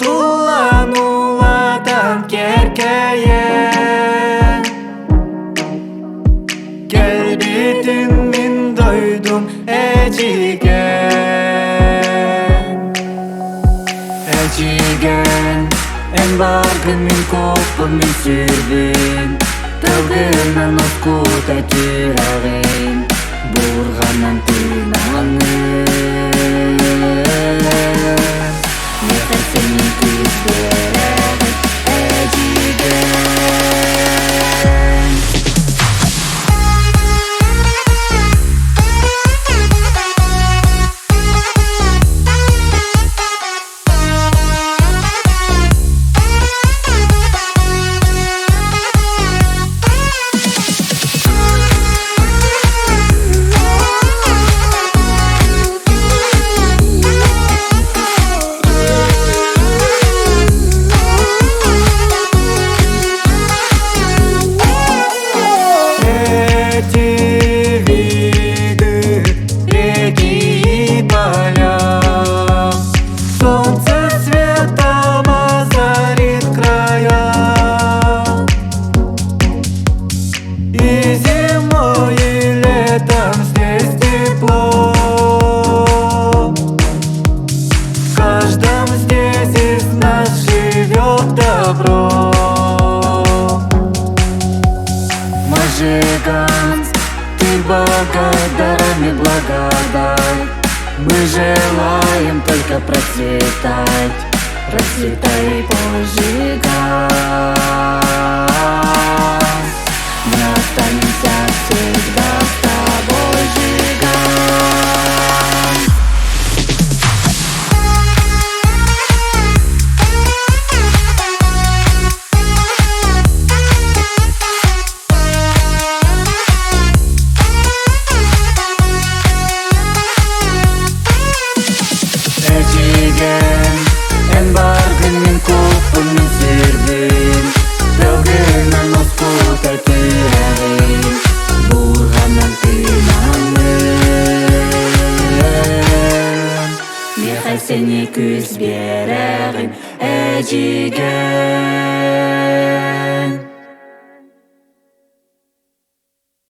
Туллануладан керкейен келбетин мен дойдум эжиген эн баргын мен көппүн мен сүйдүм тылгынан оскута түйрөгөн бурганнан тыйнаңын нехай сени күз берем эжиген. Ты благодарен и благодай. Мы желаем только процветать, процветай и пожигай. Мы останемся всегда с тобой, жигай. Эжиген эн баргын мен көппүн мен сүйдүм тылгынан оскута түйрөгөн бурганнан тыйнаңын нехай сени күз берем эжиген.